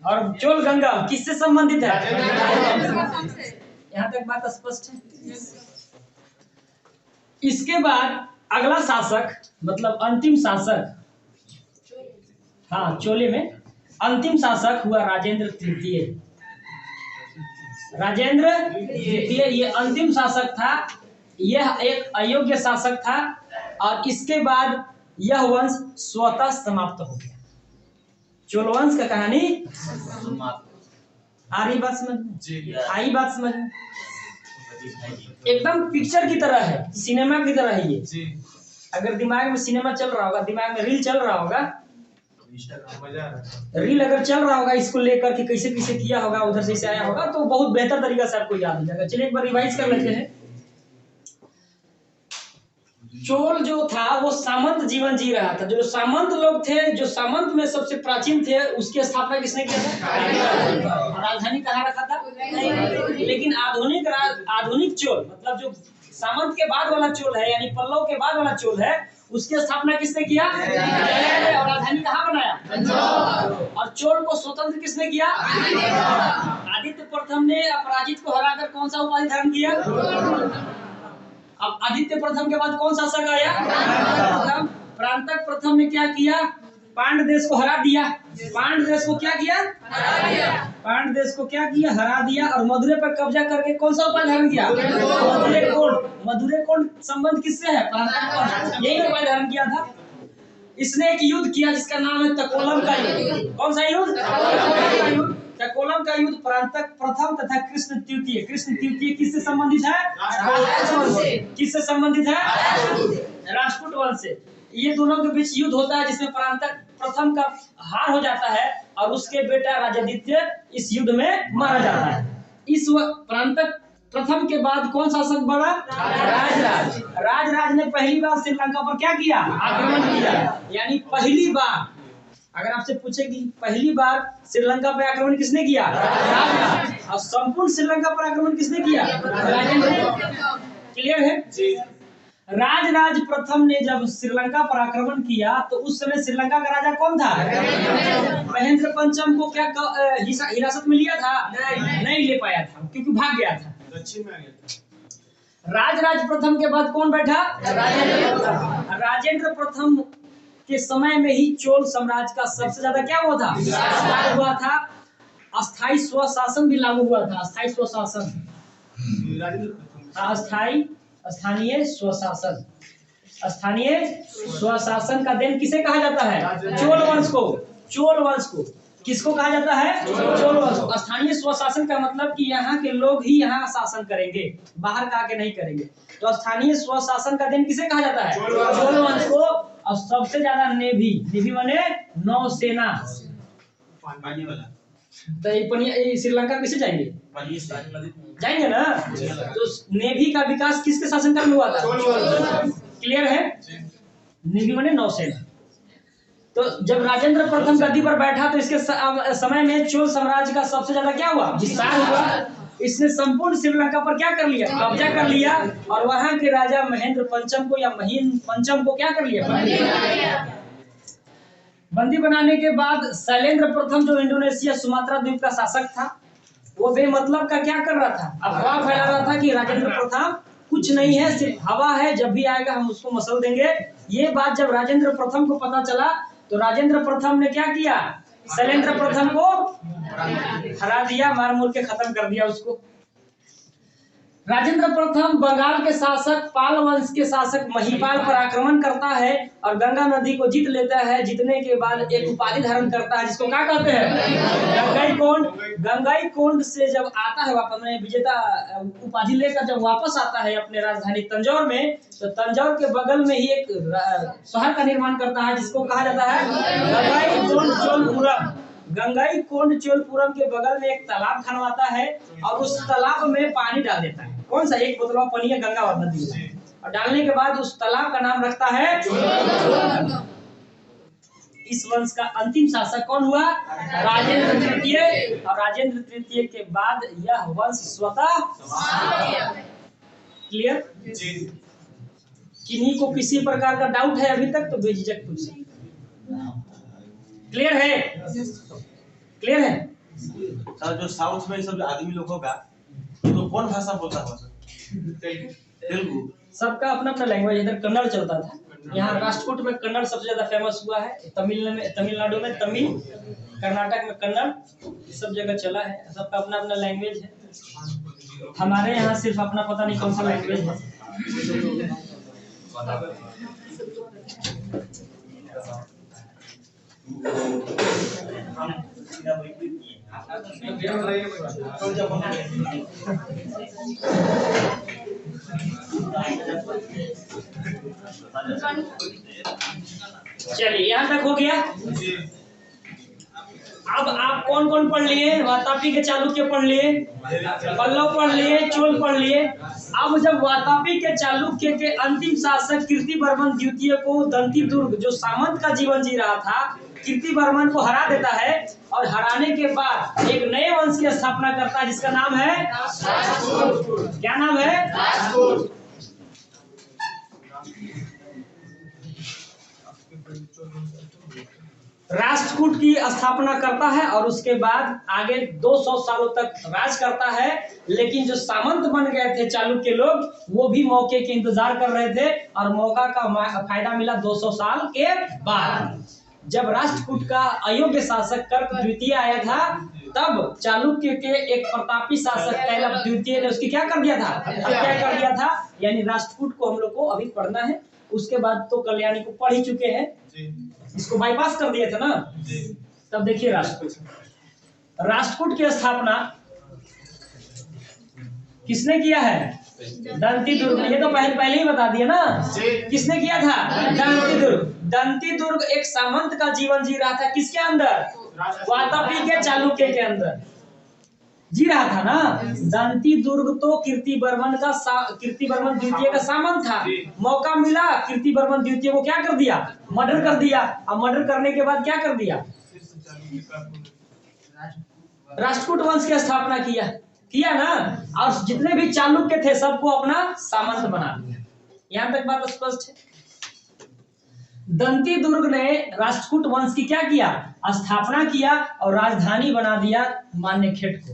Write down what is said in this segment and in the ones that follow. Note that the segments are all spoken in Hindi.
और चोल गंगा किससे संबंधित है? यहाँ तक बात स्पष्ट है। इसके बाद अगला शासक मतलब अंतिम शासक, हाँ चोले में अंतिम शासक हुआ राजेंद्र तृतीय। राजेंद्र तृतीय ये अंतिम शासक था। यह एक अयोग्य शासक था और इसके बाद यह वंश स्वतः समाप्त हो गया। चोल वंश का कहानी आ रही बात समझ में? आई बात समझ में? एकदम पिक्चर की तरह है, सिनेमा की तरह है ये। अगर दिमाग में सिनेमा चल रहा होगा, दिमाग में रील चल रहा होगा, रील अगर चल रहा होगा इसको लेकर कि कैसे कैसे किया होगा, उधर से आया होगा, तो बहुत बेहतर तरीका से आपको याद हो जाएगा। चलिए एक बार रिवाइज कर लेते हैं। चोल जो था वो सामंत जीवन जी रहा था। जो सामंत लोग थे, जो सामंत में सबसे प्राचीन थे, उसकी स्थापना किसने किया था? राजधानी कहाँ रखा था? लेकिन आधुनिक चोल मतलब जो सामंत के बाद वाला चोल है, यानी पल्लव के बाद वाला चोल है, उसकी स्थापना किसने किया? और राजधानी कहाँ बनाया? और चोल को स्वतंत्र किसने किया? आदित्य प्रथम ने अपराजित को हराकर कौन सा उपाधि धारण किया? अब आदित्य प्रथम के बाद कौन शासक आया? प्रांतक प्रथम ने क्या किया? पांड्य देश को हरा दिया। पांड्य देश को क्या किया? पांड्य देश को क्या किया? हरा दिया। और मदुरै पर कब्जा करके कौन सा उपाधि धारण किया? मदुरै कोंड। मदुरै कोंड संबंध किससे है? यही उपाधि धारण किया था। इसने एक युद्ध किया जिसका नाम है तकोलम का युद्ध। कौन सा युद्ध? तकोलम का युद्ध प्रांतक प्रथम तथा कृष्ण तृतीय। कृष्ण तृतीय किससे संबंधित है? किससे संबंधित है? राजपूत वंश से। ये दोनों के बीच युद्ध होता है जिसमें प्रांतक प्रथम का हार हो जाता है और उसके बेटा राजादित्य इस युद्ध में मारा जाता है। इस प्रांतक प्रथम के बाद कौन शासक बना? राजराज। राजराज ने पहली बार श्रीलंका पर क्या किया? आक्रमण किया। यानी पहली बार अगर आपसे पूछे कि पहली बार श्रीलंका पर आक्रमण किसने किया? राजराज। और संपूर्ण श्रीलंका पर आक्रमण किसने किया? राजेंद्र। क्लियर है? राजराज प्रथम ने जब श्रीलंका पर आक्रमण किया तो उस समय श्रीलंका का राजा कौन था? महेंद्र पंचम को क्या हिरासत में लिया था? नहीं ले पाया था क्योंकि भाग गया था। दक्षिण में आ गया। राजराज प्रथम के बाद कौन बैठा? राजेंद्र प्रथम के समय में ही चोल साम्राज्य का सबसे ज्यादा क्या हुआ था? विस्तार हुआ था। अस्थाई स्वशासन भी लागू हुआ था। अस्थाई स्वशासन, स्थानीय स्वशासन। स्थानीय स्वशासन का देन किसे कहा जाता है? चोल वंश को। चोल वंश को किसको कहा जाता है? चोल वंश को। स्थानीय स्वशासन का मतलब कि यहाँ के लोग ही यहाँ शासन करेंगे, बाहर का आके नहीं करेंगे। तो स्थानीय स्वशासन का देन किसे कहा जाता है? चोल वंश को। और सबसे ज्यादा नेवी माने नौसेना। तो श्रीलंका किसे जाएंगे? जाएंगे ना। तो नेवी का विकास किसके शासनकाल में हुआ था? क्लियर है? नेवी माने नौसेना। तो जब राजेंद्र प्रथम गद्दी पर बैठा तो इसके समय में चोल साम्राज्य का सबसे ज्यादा क्या हुआ? विस्तार हुआ। इसने संपूर्ण श्रीलंका पर क्या कर लिया? कब्जा कर लिया। और वहां के राजा महेंद्र पंचम को या महीन पंचम को क्या कर लिया? बंदी बनाने के बाद शैलेंद्र प्रथम जो इंडोनेशिया सुमात्रा द्वीप का शासक था, वो बेमतलब का क्या कर रहा था? अफवाह फैला रहा था कि राजेंद्र प्रथम कुछ नहीं है, सिर्फ हवा है, जब भी आएगा हम उसको मसल देंगे। ये बात जब राजेंद्र प्रथम को पता चला तो राजेंद्र प्रथम ने क्या किया? शैलेंद्र प्रथम को हरा दिया, मार मुर के खत्म कर दिया उसको। राजेंद्र प्रथम बंगाल के शासक पाल वंश के शासक महिपाल पर आक्रमण करता है और गंगा नदी को जीत लेता है। जीतने के बाद एक उपाधि धारण करता है जिसको क्या कहते हैं? गंगाईकोंड। गंगाईकोंड से जब आता है वापस में विजेता उपाधि लेकर जब वापस आता है अपने राजधानी तंजौर में, तो तंजौर के बगल में ही एक शहर का निर्माण करता है जिसको कहा जाता है गंगाईकोंड चोलपुरम। गंगाईकोंड चोलपुरम के बगल में एक तालाब खनवाता है और उस तालाब में पानी डाल देता है। कौन सा? एक बोतल पानी है गंगा नदी में। और डालने के बाद उस तालाब का नाम रखता है चोलगंगा। इस वंश का अंतिम शासक कौन हुआ? राजेंद्र तृतीय। और राजेंद्र तृतीय के बाद यह वंश स्वतः। क्लियर? किन्हीं को किसी प्रकार का डाउट है अभी तक तो बेझिझक पूछ सकते। क्लियर है? क्लियर है? सर जो साउथ में सब आदमी लोग होगा तो कौन भाषा बोलता है सर? तेलुगु। सबका अपना अपना लैंग्वेज। इधर कन्नड़ चलता था, यहाँ राष्ट्रकूट में कन्नड़ सबसे ज्यादा फेमस हुआ है। तमिलनाडु में तमिल, कर्नाटक में कन्नड़, सब जगह चला है। सबका अपना अपना लैंग्वेज है। हमारे यहाँ सिर्फ अपना पता नहीं कौन सा लैंग्वेज है। चलिए यहाँ तक हो गया। अब आप कौन कौन पढ़ लिए? वातापी के चालुक्य पढ़ लिए, पल्लव पढ़ लिए, चोल पढ़ लिए। अब जब वातापी के चालुक्य के अंतिम शासक कीर्तिवर्मन द्वितीय को दंती दुर्ग जो सामंत का जीवन जी रहा था, कीर्तिवर्मन को हरा देता है और हराने के बाद एक नए वंश की स्थापना करता है जिसका नाम है राष्ट्रकूट। क्या नाम है? राष्ट्रकूट। राष्ट्रकूट की स्थापना करता है और उसके बाद आगे 200 सालों तक राज करता है। लेकिन जो सामंत बन गए थे चालुक्य लोग, वो भी मौके के इंतजार कर रहे थे और मौका का फायदा मिला 200 साल के बाद। जब राष्ट्रकूट का अयोग्य शासक कर्क द्वितीय आया था, तब चालुक्य के एक प्रतापी शासक कैलव द्वितीय ने उसकी क्या कर दिया था? हत्या कर दिया था। यानी राष्ट्रकूट को हम लोग को अभी पढ़ना है, उसके बाद तो कल्याणी को पढ़ ही चुके हैं, इसको बाईपास कर दिए थे ना। तब देखिए राष्ट्रकूट की स्थापना किसने किया है? दंती दुर्ग। ये तो पहले ही बता दिया ना, किसने किया था? दंती दुर्ग। दंती दुर्ग एक सामंत का जीवन जी रहा था, किसके अंदर? वातापी के चालुक्य के अंदर जी रहा था ना। दंती दुर्ग तो कीर्तिवर्मन द्वितीय का सामंत था। मौका मिला, कीर्तिवर्मन द्वितीय को क्या कर दिया? मर्डर कर दिया। और मर्डर करने के बाद क्या कर दिया? राष्ट्रकूट वंश की स्थापना किया ना। और जितने भी चालुक्य थे सबको अपना सामंत बना दिया। यहाँ तक बात स्पष्ट है। दंती दुर्ग ने राष्ट्रकूट वंश की क्या किया? स्थापना किया और राजधानी बना दिया मान्यखेट को।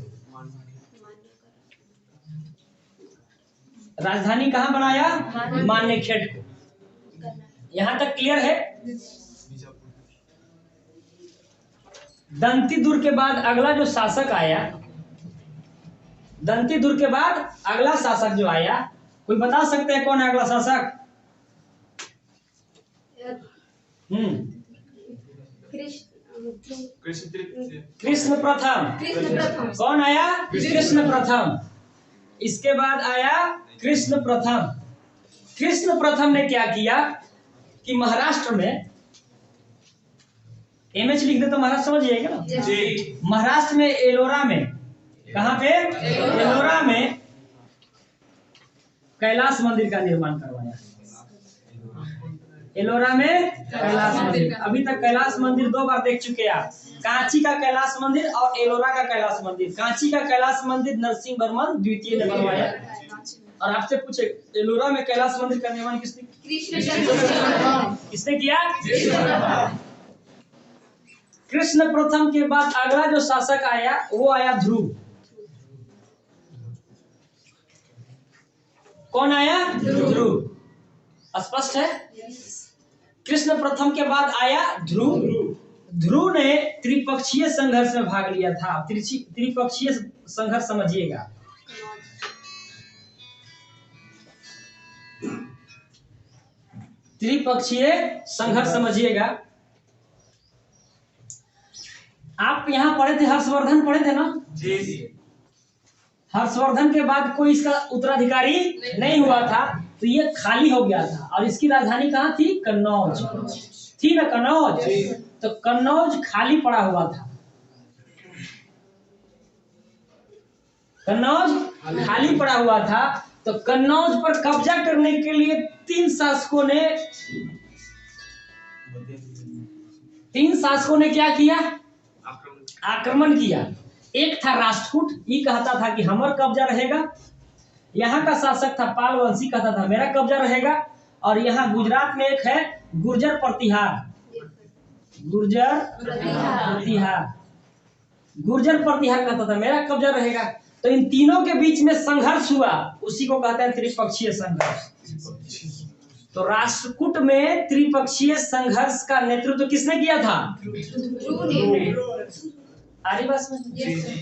राजधानी कहाँ बनाया? मान्यखेट को। यहाँ तक क्लियर है? दंती दुर्ग के बाद अगला जो शासक आया, दंती दुर्ग के बाद अगला शासक जो आया, कोई बता सकते हैं कौन है अगला शासक? कृष्ण प्रथम। कौन आया? कृष्ण प्रथम। इसके बाद आया कृष्ण प्रथम। कृष्ण प्रथम ने क्या किया कि महाराष्ट्र में, एमएच लिख दे तो महाराष्ट्र समझ जाएगा ना जी। महाराष्ट्र में एलोरा में, कहां पे? एलोरा में कैलाश मंदिर का निर्माण करवाया। एलोरा में कैलाश मंदिर। अभी तक कैलाश मंदिर 2 बार देख चुके हैं आप, कांची का कैलाश मंदिर और एलोरा का कैलाश मंदिर। कांची का कैलाश मंदिर नरसिंह वर्मन द्वितीय ने बनवाया। और आपसे पूछे एलोरा में कैलाश मंदिर का निर्माण किसने किया? कृष्ण प्रथम के बाद अगला जो शासक आया वो आया ध्रुव। कौन आया? ध्रुव। स्पष्ट है? कृष्ण प्रथम के बाद आया ध्रुव। ध्रुव ने त्रिपक्षीय संघर्ष में भाग लिया था। त्रिपक्षीय संघर्ष समझिएगा। त्रिपक्षीय संघर्ष समझिएगा। आप यहाँ पढ़े थे, हर्षवर्धन पढ़े थे ना जी। हर्षवर्धन के बाद कोई इसका उत्तराधिकारी नहीं हुआ था, तो ये खाली हो गया था। और इसकी राजधानी कहाँ थी? कन्नौज थी ना, कन्नौज। तो कन्नौज खाली पड़ा हुआ था। कन्नौज खाली पड़ा हुआ था। तो कन्नौज पर कब्जा करने के लिए 3 शासकों ने क्या किया? आक्रमण किया। एक था राष्ट्रकूट, ये कहता था कि हमारा कब्जा रहेगा। यहाँ का शासक था पालवंशी, कहता था मेरा कब्जा रहेगा। और यहाँ गुजरात में एक है गुर्जर प्रतिहार। गुर्जर प्रतिहार कहता था मेरा कब्जा रहेगा। तो इन तीनों के बीच में संघर्ष हुआ, उसी को कहते हैं त्रिपक्षीय संघर्ष। तो राष्ट्रकूट में त्रिपक्षीय संघर्ष का नेतृत्व किसने किया था? आरी बस में।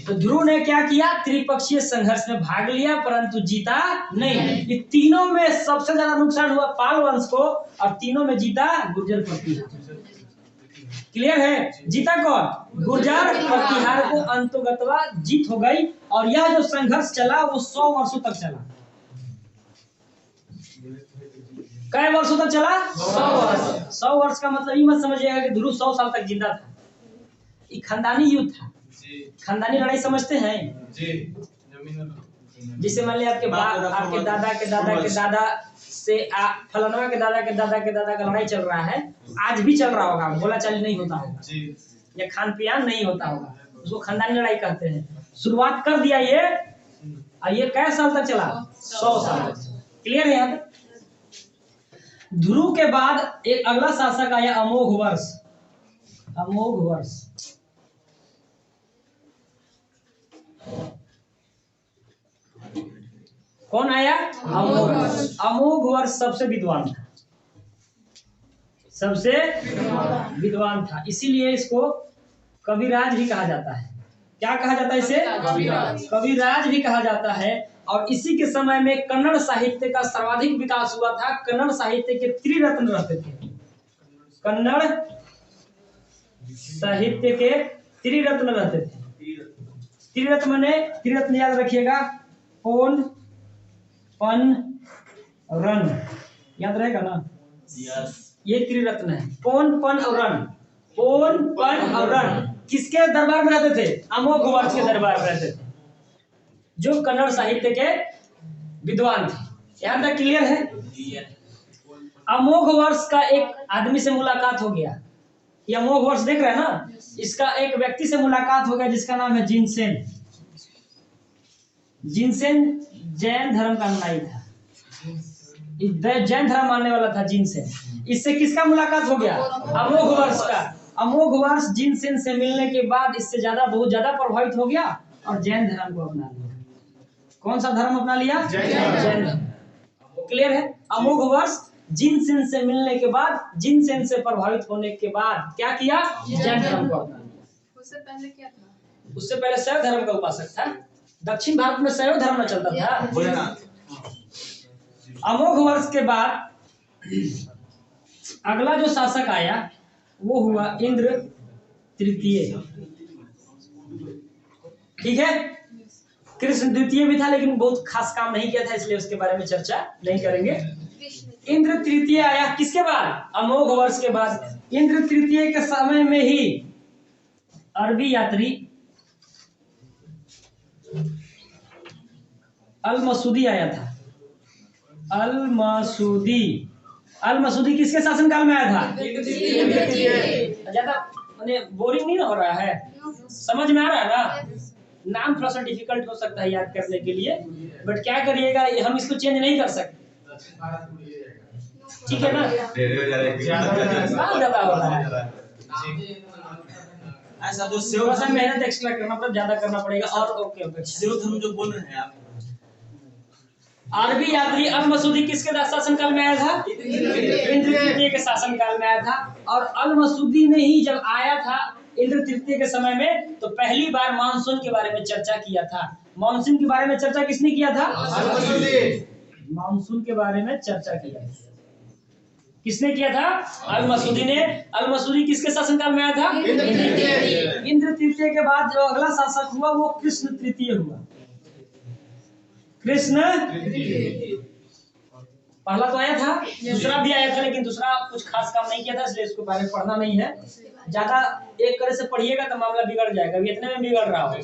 तो ध्रुव ने क्या किया? त्रिपक्षीय संघर्ष में भाग लिया परंतु जीता नहीं। ये तीनों में सबसे ज्यादा नुकसान हुआ पाल वंश को और तीनों में जीता गुर्जर प्रतिहार। क्लियर है? जीता कौन? गुर्जर प्रतिहार को अंतोगतवा जीत हो गई। और यह जो संघर्ष चला वो 100 वर्षों तक चला। कई वर्षों तक चला? 100 वर्ष। 100 वर्ष का मतलब ये मत समझिएगा कि ध्रुव 100 साल तक जिंदा था। ये खानदानी युद्ध था, खानदानी लड़ाई समझते हैं जिसे मान लिया आपके बाप, आपके दादा के दादा के दादा से फलाना के दादा के दादा के दादा का लड़ाई चल रहा है, आज भी चल रहा होगा, बोला चाली नहीं होता होगा या खान पियान नहीं होता होगा, उसको खानदानी लड़ाई कहते हैं। शुरुआत कर दिया ये कै साल तक चला? 100 साल। क्लियर है? यहाँ ध्रुव के बाद एक अगला शासक आया अमोघ वर्ष। अमोघ वर्ष कौन आया? अमोघ वर्ष। अमोघ वर्ष सबसे विद्वान था, सबसे विद्वान था, इसीलिए इसको कविराज भी कहा जाता है। क्या कहा जाता है इसे? कविराज भी कहा जाता है। और इसी के समय में कन्नड़ साहित्य का सर्वाधिक विकास हुआ था। कन्नड़ साहित्य के त्रिरत्न रहते थे। कन्नड़ साहित्य के त्रिरत्न रहते थे। त्रिरत्न माने, त्रिरत्न याद रखिएगा, पोन पन रन, याद रहेगा ना? ये त्रिरत्न है, पोन पन और रन। पोन पन और रन किसके दरबार में रहते थे? अमोघ वर्ष के दरबार में रहते थे, जो कन्नड़ साहित्य के विद्वान थे। यहाँ तक क्लियर है? अमोघ वर्ष का एक आदमी से मुलाकात हो गया। ये अमोघ वर्ष देख रहे हैं ना, इसका एक व्यक्ति से मुलाकात हो गया जिसका नाम है जिनसेन। जिनसेन जैन धर्म का अनुयायी था, जैन धर्म मानने वाला था जिनसेन। इससे किसका मुलाकात हो गया? अमोघ वर्ष का। अमोघ वर्ष जिनसेन से मिलने के बाद इससे बहुत ज्यादा प्रभावित हो गया और जैन धर्म को अपना लिया। कौन सा धर्म अपना लिया? जैन धर्म। क्लियर है? अमोघ वर्ष जिनसेन से मिलने के बाद, जिनसेन से प्रभावित होने के बाद क्या किया? जैन धर्म को अपना लिया। उससे पहले क्या था? उससे पहले शैव धर्म का उपासक था। दक्षिण भारत में शैव धर्म चलता था। अमोघ वर्ष के बाद अगला जो शासक आया वो हुआ इंद्र तृतीय। ठीक है? कृष्ण द्वितीय भी था लेकिन बहुत खास काम नहीं किया था, इसलिए उसके बारे में चर्चा नहीं करेंगे। इंद्र तृतीय आया किसके बाद? अमोघ वर्ष के बाद। इंद्र तृतीय के समय में ही अरबी यात्री अल-मसूदी आया था। अल-मसूदी किसके शासनकाल में आया था? ज्यादा माने बोरिंग नहीं हो रहा है? समझ में आ रहा है ना? नाम थोड़ा सा डिफिकल्ट हो सकता है याद करने के लिए, बट क्या करिएगा, हम इसको चेंज नहीं कर सकते। ठीक है ना? ज्यादा हो रहा है, ऐसा जो थोड़ा सा मेहनत एक्स्ट्रा करना पड़ेगा, ज्यादा करना पड़ेगा। और ओके, शिव धर्म जो बोल रहे हैं आप, अरबी यात्री अल-मसूदी किसके शासनकाल में आया था? इंद्र तृतीय के शासनकाल में आया था। और अल-मसूदी ने ही जब आया था इंद्र तृतीय के समय में, तो पहली बार मानसून के बारे में चर्चा किया था। मानसून के बारे में चर्चा किसने किया था? मानसून के बारे में चर्चा किया था। किसने किया था? अल-मसूदी ने। अल-मसूदी किसके शासनकाल में आया था? इंद्र तृतीय के बाद जो अगला शासक हुआ वो कृष्ण तृतीय हुआ। कृष्ण पहला तो आया था, दूसरा भी आया था, लेकिन दूसरा कुछ खास काम नहीं किया था, इसलिए इसको बारे में पढ़ना नहीं है। ज्यादा एक तरह से पढ़िएगा तो मामला बिगड़ जाएगा, अभी इतने में बिगड़ रहा हो।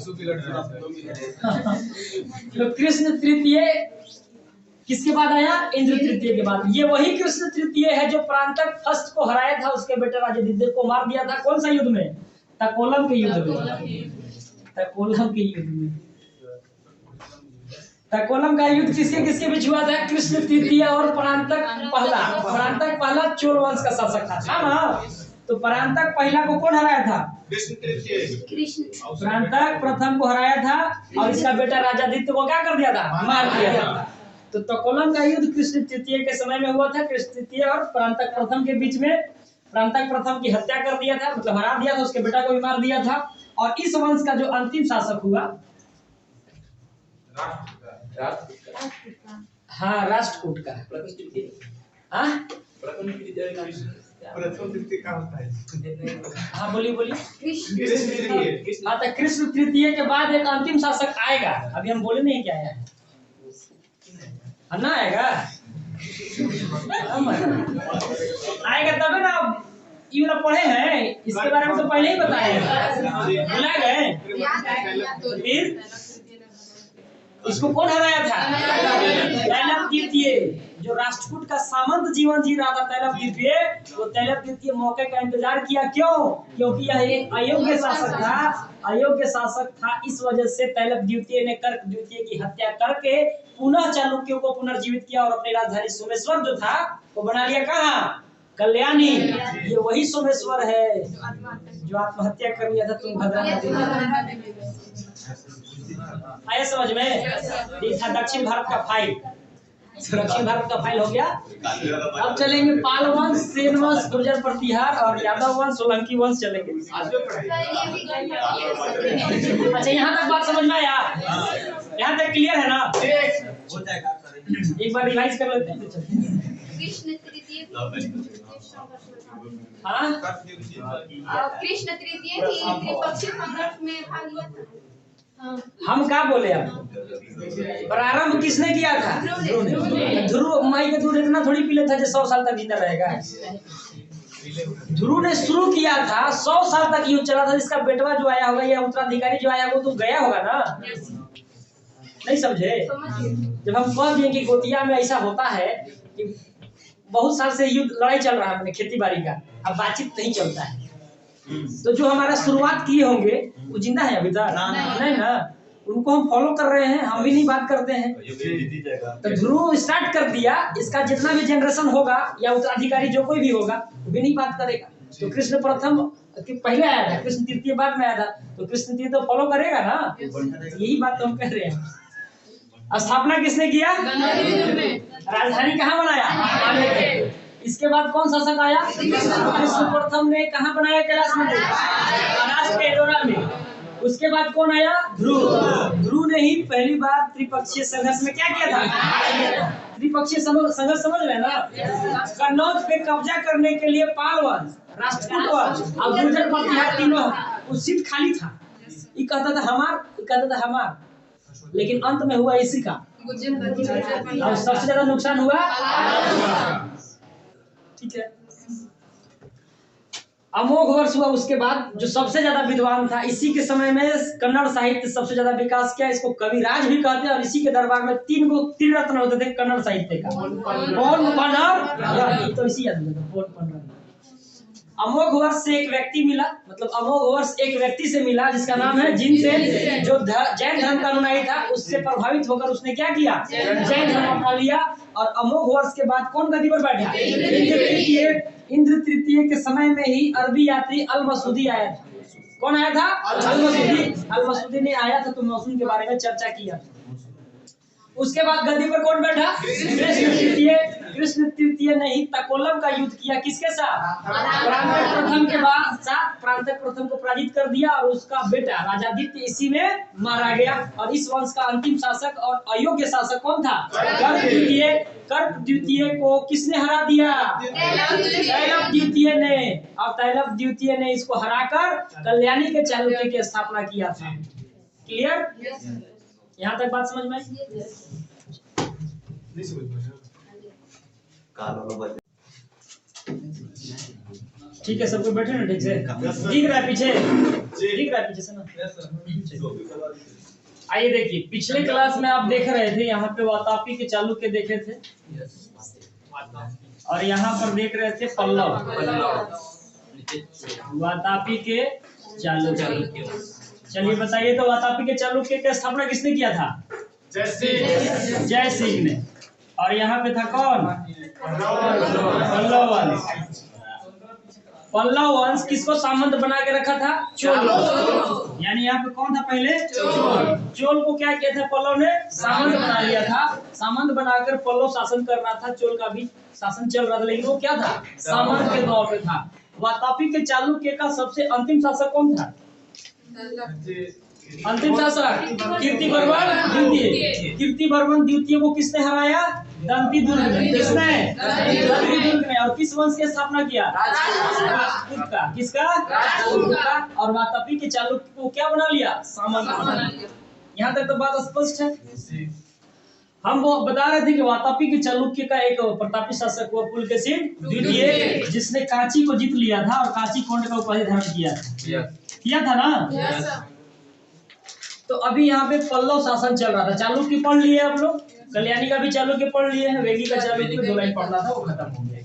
तो कृष्ण तृतीय किसके बाद आया? इंद्र तृतीय के बाद। ये वही कृष्ण तृतीय है जो प्रांतक फर्स्ट को हराया था, उसके बेटे राजदिदेव को मार दिया था। कौन सा युद्ध में? तकोलम के युद्ध में। तकोलम के युद्ध में। तकोलम का युद्ध किसके किसके बीच हुआ था? कृष्ण तृतीय और परांतक पहला। परांतक पहला चोल वंश का शासक था ना? तो परांतक पहला को कौन हराया था? कृष्ण। परांतक प्रथम को हराया था और इसका बेटा राजादित्य को क्या कर दिया था? मार दिया था। तो तकोलन का युद्ध कृष्ण तृतीय के समय में हुआ था। कृष्ण तृतीय और परांतक प्रथम के बीच में परांतक प्रथम की हत्या कर दिया था, मतलब हरा दिया था, उसके बेटा को भी मार दिया था। और इस वंश का जो अंतिम शासक हुआ, हाँ, राष्ट्रकूट का। हाँ हाँ, बोलिए। हाँ, तो कृष्ण तृतीय के बाद एक अंतिम शासक आएगा। अभी हम बोले नहीं क्या आया, ना आएगा, आएगा तब ना। ये ना पढ़े हैं, इसके बारे में तो पहले ही बताए हैं, भुला गए। फिर इसको कौन हराया था? तैलप द्वितीय, जो राष्ट्रकूट का सामंत जीवन जी रहा था तैलप द्वितीय, वो तैलप द्वितीय मौके का इंतजार किया। क्यों? क्योंकि यह एक अयोग्य शासक था, अयोग्य शासक था। इस वजह से तैलप द्वितीय ने कर्क द्वितीय की हत्या करके पुनः चालुक्यों को पुनर्जीवित किया और अपनी राजधानी सोमेश्वर जो था वो बना लिया। कहाँ? कल्याणी। ये वही सोमेश्वर है जो आत्महत्या कर लिया था तुंगभद्रा नदी में। आया समझ में? ये था दक्षिण भारत का फाइल। दक्षिण भारत का फाइल हो गया। अब चलेंगे पाल वंश, सेन वंश, गुर्जर प्रतिहार और यादव वंश, सोलंकी वंश चलेंगे। अच्छा, यहाँ तक बात समझ में आया? यहाँ तक क्लियर है ना? एक बार रिवाइज कर लेते हैं। कृष्ण तृतीय, हाँ, कृष्ण तृतीय की त्रिपक्षीय संघर्ष में भाग लिया था। हम क्या बोले? अब प्रारंभ किसने किया था? ध्रुव। माई के दूध इतना थोड़ी पी लेता जो 100 साल तक जिंदा रहेगा। ध्रुव ने शुरू किया था, 100 साल तक युद्ध चला था। इसका बेटवा जो आया होगा या उत्तराधिकारी जो आया वो तो गया होगा ना, नहीं समझे? जब हम कह दिए कि गोतिया में ऐसा होता है कि बहुत साल से युद्ध लड़ाई चल रहा है, मैंने खेती बाड़ी का, अब बातचीत नहीं चलता है, तो जो हमारा शुरुआत किए होंगे वो जिंदा है अभी तक? नहीं ना, उनको हम फॉलो कर रहे हैं, हम भी नहीं बात करते हैं। तो ध्रुव स्टार्ट कर दिया, इसका जितना भी जनरेशन होगा या उत्तराधिकारी जो कोई भी होगा वो भी नहीं बात करेगा। तो कृष्ण प्रथम पहले आया था, कृष्ण तृतीय बाद में आया था, तो कृष्ण तृतीय तो फॉलो करेगा ना। यही बात तो हम कह रहे हैं। स्थापना किसने किया? राजधानी कहाँ बनाया? इसके बाद कौन शासक आया? कृष्ण प्रथम ने कहाँ बनाया? कैलाश मंदिर, महाराष्ट्र के एलोरा में। उसके बाद कौन आया? ध्रुव। ध्रुव ने ही पहली बार त्रिपक्षीय संघर्ष में क्या किया था? त्रिपक्षीय संघर्ष समझ रहे हैं ना? कन्नौज पे कब्जा करने के लिए पाल वंश, राष्ट्रकूट वंश और गुर्जर प्रतिहार तीनों, वो सीट खाली था। ये कहता था हमार, ये कहता था हमार, लेकिन अंत में हुआ इसी का, और सबसे ज्यादा नुकसान हुआ। ठीक है, अमोघ वर्ष हुआ। उसके बाद जो सबसे ज्यादा विद्वान था, इसी के समय में कन्नड़ साहित्य सबसे ज्यादा विकास किया। इसको कविराज भी कहते हैं। और इसी के दरबार में 3 त्रिरत्न होते थे कन्नड़ साहित्य का, पोन पन्नड़, तो इसी आदमी अमोघ वर्ष से एक व्यक्ति मिला, मतलब अमोघ वर्ष एक व्यक्ति से मिला जिसका नाम है जिनसेन, जो जैन धर्म का अनुयायी था। उससे प्रभावित होकर उसने क्या किया? जैन धर्म अपना लिया। और अमोघ वर्ष के बाद कौन गद्दी पर बैठा? इंद्र तृतीय के समय में ही अरबी यात्री अल मसूदी आया था। कौन आया था? अल मसूदी ने आया था, तो मौसम के बारे में चर्चा किया। उसके बाद गद्दी पर कौन बैठा? कृष्ण तृतीय ने ही तकोलम का युद्ध किया। किसके साथ? परांतक प्रथम के बाद साथ परांतक प्रथम को पराजित कर दिया और उसका बेटा राजादित्य इसी में मारा गया। और इस वंश का अंतिम शासक और अयोग्य शासक कौन था? कर्क द्वितीय। कर्क द्वितीय को किसने हरा दिया? तैलप द्वितीय ने। और तैलप द्वितीय ने इसको हराकर कल्याणी के चालुक्य की स्थापना किया था। क्लियर? यहाँ तक बात समझ में आई? ठीक है, सबको बैठे ना ठीक से? दिख रहा है पीछे? दिख रहा है पीछे से ना? आइए देखिए, पिछले क्लास में आप देख रहे थे, यहाँ पे वातापी के चालुक्य देखे थे और यहाँ पर देख रहे थे पल्लव। वातापी के चालुक्य। चलिए बताइए, तो वातापी के चालुक्य की स्थापना किसने किया था? जय सिंह ने। और यहाँ पे था कौन? पल्लव वंश। पल्लव वंश किसको सामंत बना के रखा था? चोल। यानी यहाँ पे कौन था पहले? चोल को क्या किया था पल्लव ने? सामंत बना लिया था। सामंत बनाकर पल्लव शासन कर रहा था, चोल का भी शासन चल रहा था, लेकिन वो क्या था? सामंत के दौर पे था। वातापी के चालुक्य का सबसे अंतिम शासक कौन था? अंतिम शासक कीर्तिवर्मन द्वितीय। कीर्तिवर्मन द्वितीय को किसने हराया? दंतीदुर्ग ने। किसने? दंतीदुर्ग ने। और किस वंश की स्थापना किया? राजपूत का। किसका? राजपूत का। और वातापी के चालुक्य को क्या बना लिया? सामंत बना लिया। यहाँ तक तो बात स्पष्ट है। हम वो बता रहे थे कि वातापी के चालुक्य का एक प्रतापी शासक हुआ पुलकेशिन द्वितीय, जिसने कांची को जीत लिया था और कांची कोंड का उपाधि धारण किया था ना। तो अभी यहाँ पे पल्लव शासन चल रहा था। चालुक्य पढ़ लिए आप लोग, कल्याणी का भी चालुक्य पढ़ लिए हैं, वेगी का चालुक्य 2 लाइन पढ़ना था, वो खत्म हो गया।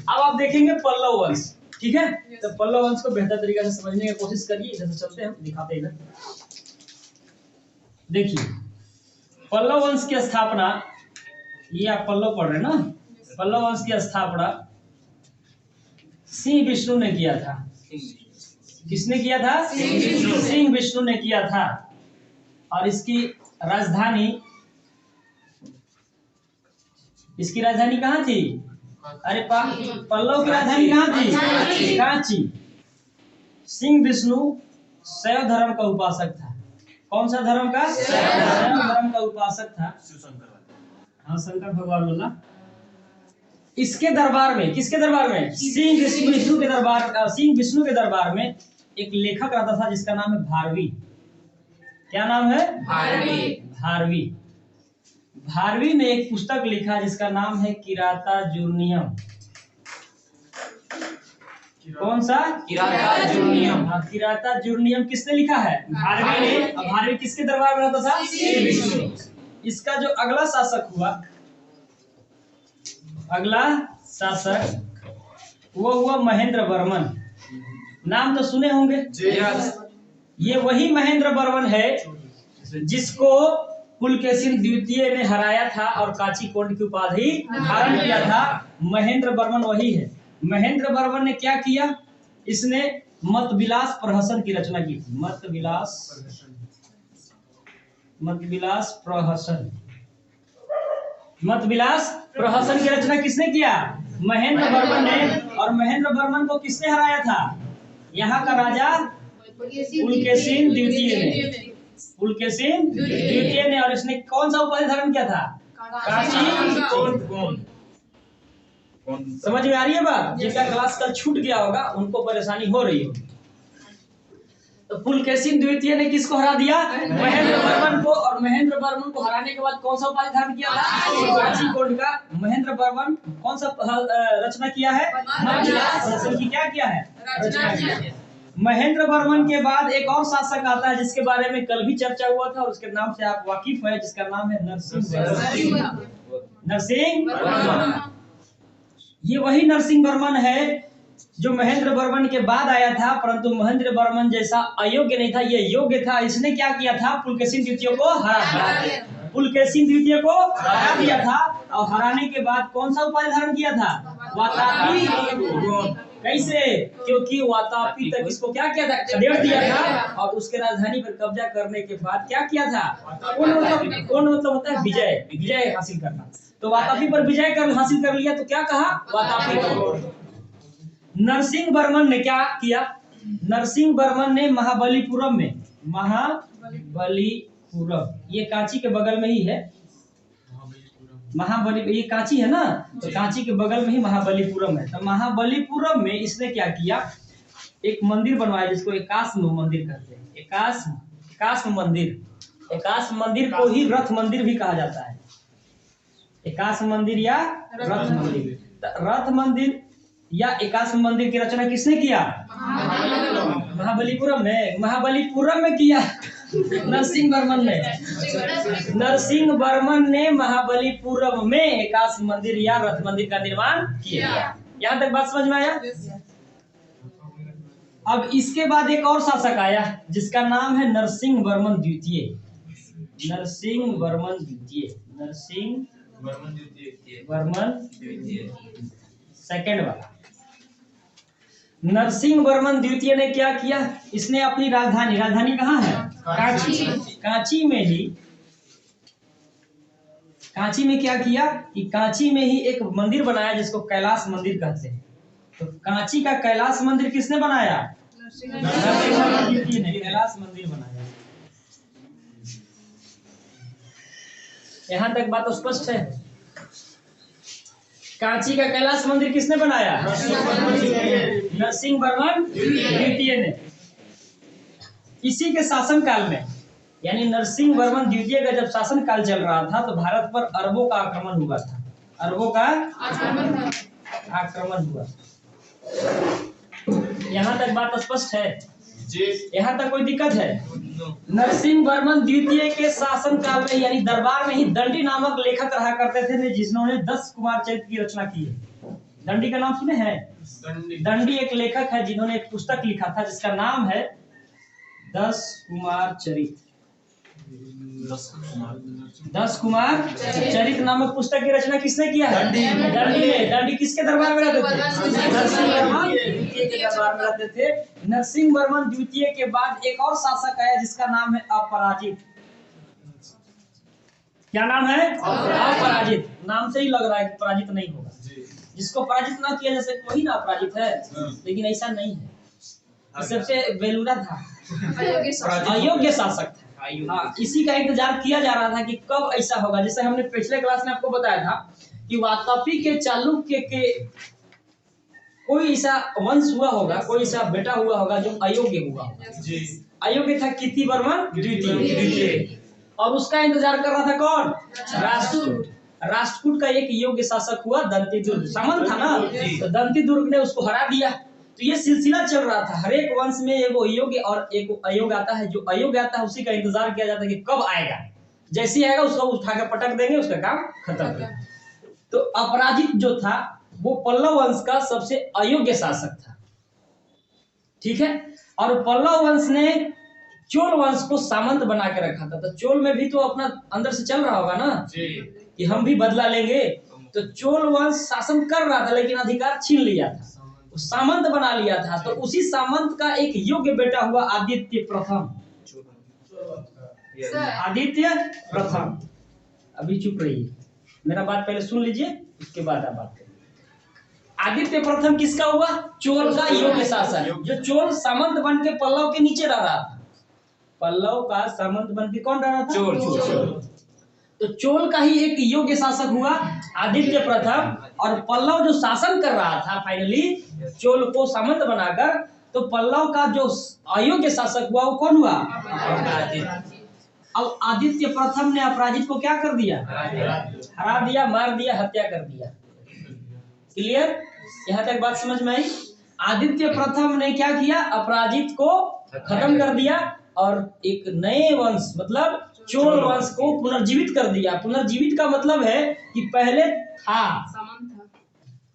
अब आप देखेंगे पल्लव वंश, ठीक है? तो पल्लव वंश को बेहतर तरीके से समझने की कोशिश करिए। इधर से चलते हैं, दिखाते हैं। देखिए पल्लव वंश की स्थापना, ये आप पल्लव पढ़ रहे हैं ना, पल्लव वंश की स्थापना सिंह विष्णु ने किया था। किसने किया था? सिंह विष्णु ने किया था। और इसकी राजधानी कहाँ थी? अरे पल्लव की राजधानी कहाँ थी? कांची। सिंह विष्णु शैव धर्म का उपासक था। कौन सा धर्म का? शैव धर्म का उपासक था। हाँ, शंकर भगवान बोला। इसके दरबार में, किसके दरबार में? सिंह विष्णु के दरबार। सिंह विष्णु के दरबार में एक लेखक रहता था जिसका नाम है भारवी। क्या नाम है? भारवी। भारवी ने एक पुस्तक लिखा जिसका नाम है किरातार्जुनीयम। कौन सा? किरातार्जुनीयम। हाँ, किरातार्जुनीयम किसने लिखा है? भारवी ने। भारवी किसके दरबार में रहता था? सिंह विष्णु। इसका जो अगला शासक हुआ, अगला शासक वो हुआ महेंद्र वर्मन। नाम तो सुने होंगे। ये वही महेंद्र वर्मन है जिसको पुलकेशिन द्वितीय ने हराया था और कांची कोंड की उपाधि धारण किया था। महेंद्र वर्मन वही है। महेंद्र वर्मन ने क्या किया? इसने मतविलास प्रहसन की रचना की थी। मतविलास प्रहसन की रचना किसने किया? महेंद्र वर्मन ने। और महेंद्र वर्मन को किसने हराया था? यहाँ का राजा पुलकेशिन द्वितीय ने। और इसने कौन सा उपाधि धारण किया था? कांची कोंड। समझ में आ रही है बात? जिनका क्लास कल छूट गया होगा उनको परेशानी हो रही होगी। तो पुलकेशिन द्वितीय ने किसको हरा दिया? महेंद्र वर्मन को। और महेंद्र वर्मन को हराने के बाद कौन सा उपाधि धारण किया था? कांची कोंड का। महेंद्र वर्मन कौन सा रचना किया है? मतविलास प्रहसन की क्या किया है? रचना किया है। महेंद्र वर्मन के बाद एक और शासक आता है जिसके बारे में कल भी चर्चा हुआ था और उसके नाम से आप वाकिफ है, जिसका नाम है नरसिंह वर्मन। ये वही नरसिंह वर्मन है जो महेंद्र वर्मन के बाद आया था, परंतु महेंद्र वर्मन जैसा अयोग्य नहीं था, ये योग्य था। इसने क्या किया था? पुलकेशिन द्वितीय को हरा दिया था। और हराने के बाद कौन सा उपाधि धारण किया था? वातापी। कैसे? क्योंकि वातापी तक इसको क्या किया था? खदेड़ दिया था। और उसके राजधानी पर कब्जा करने के बाद क्या किया था? कौन मतलब होता है विजय हासिल करना। तो वातापी पर विजय हासिल कर लिया तो क्या कहा? वातापी को। नरसिंह वर्मन ने क्या किया? नरसिंह वर्मन ने महाबलीपुरम में, ये कांची के बगल में ही है। ये कांची है ना, तो कांची के बगल में ही महाबलीपुरम है। तो महाबलीपुरम में इसने क्या किया? एक मंदिर बनवाया जिसको एकाश्म मंदिर कहते हैं। एकाश्म मंदिर को ही रथ मंदिर भी कहा जाता है। एकाश्म मंदिर या रथ मंदिर। रथ मंदिर या एकाश्म मंदिर की रचना किसने किया? महाबलीपुरम में किया नरसिंह वर्मन ने महाबलीपुरम में एकाश्म मंदिर या रथ मंदिर का निर्माण किया। यहाँ तक बात समझ में आया? अब इसके बाद एक और शासक आया जिसका नाम है नरसिंह वर्मन द्वितीय। सेकंड वाला। नरसिंह वर्मन द्वितीय ने क्या किया, इसने अपनी राजधानी कहाँ है, कांची में क्या किया कि कांची में ही एक मंदिर बनाया जिसको कैलाश मंदिर कहते हैं। तो कांची का कैलाश मंदिर किसने बनाया, नरसिंह वर्मन द्वितीय ने कैलाश मंदिर बनाया। यहाँ तक बात स्पष्ट है। कांची का कैलाश मंदिर किसने बनाया, नरसिंह वर्मन द्वितीय ने। इसी के शासन काल में, यानी नरसिंह वर्मन द्वितीय का जब शासन काल चल रहा था तो भारत पर अरबों का आक्रमण हुआ था, अरबों का आक्रमण हुआ। यहाँ तक बात स्पष्ट है, यहाँ तक कोई दिक्कत है। नरसिंह वर्मन द्वितीय के शासन काल में यानी दरबार में ही दंडी नामक लेखक रहा करते थे जिन्होंने 10 कुमार चरित्र की रचना की है। दंडी का नाम सुने हैं, दंडी एक लेखक है जिन्होंने एक पुस्तक लिखा था जिसका नाम है 10 कुमार चरित्र। 10 कुमार चरित्र नामक पुस्तक की रचना किसने किया है, दंडी ने। दंडी किसके दरबार में रहते थे, नरसिंह वर्मन द्वितीय के दरबार में रहते थे। नरसिंह वर्मन द्वितीय के बाद एक और शासक आया जिसका नाम है अपराजित। क्या नाम है, अपराजित। नाम से ही लग रहा है कि पराजित नहीं होगा, जिसको पराजित ना किया जा सके वही ना अपराजित है, लेकिन ऐसा नहीं है। सबसे बेलूरा था, अयोग्य शासक था। हाँ, इसी का इंतजार किया जा रहा था कि कब ऐसा होगा। जैसे हमने पिछले क्लास में आपको बताया था कि वातापी के चालुक्य के कोई ऐसा वंश हुआ होगा, कोई ऐसा बेटा हुआ होगा जो अयोग्य हुआ होगा। अयोग्य था कीर्ति वर्मन द्वितीय, और उसका इंतजार कर रहा था कौन, राष्ट्रकूट। राष्ट्रकूट का एक योग्य शासक हुआ दंतीदुर्ग, सामंत था ना, तो दंतीदुर्ग ने उसको हरा दिया। तो ये सिलसिला चल रहा था, हर एक वंश में एक योग्य और एक अयोग्य आता है। जो अयोग्य आता है उसी का इंतजार किया जाता है कि कब आएगा, जैसे आएगा उसको उठा कर पटक देंगे, उसका काम खत्म। तो अपराजित जो था वो पल्लव वंश का सबसे अयोग्य शासक था, ठीक है। और पल्लव वंश ने चोल वंश को सामंत बना के रखा था। तो चोल में भी तो अपना अंदर से चल रहा होगा ना कि हम भी बदला लेंगे। तो चोल वंश शासन कर रहा था लेकिन अधिकार छीन लिया था, सामंत बना लिया था। तो उसी सामंत का एक योग्य बेटा हुआ आदित्य प्रथम। आदित्य प्रथम, अभी चुप रहिए, मेरा बात पहले सुन लीजिए, उसके बाद आप बात करिए। आदित्य प्रथम किसका हुआ, चोल का योग्य शासक। जो चोल सामंत बन के पल्लव के नीचे रह रहा था, पल्लव का सामंत बन के कौन रह रहा था, चोल। तो चोल का ही एक योग्य शासक हुआ आदित्य प्रथम। और पल्लव जो शासन कर रहा था फाइनली चोल को सामंत बनाकर, तो पल्लव का जो अयोग्य शासक हुआ वो कौन हुआ, अब आदित्य प्रथम ने अपराजित को क्या कर दिया, हरा दिया, मार दिया, हत्या कर दिया। क्लियर, यहाँ तक बात समझ में आई। आदित्य प्रथम ने क्या किया, अपराजित को खत्म कर दिया और एक नए वंश मतलब चोल वंश को पुनर्जीवित कर दिया। पुनर्जीवित का मतलब है कि पहले था,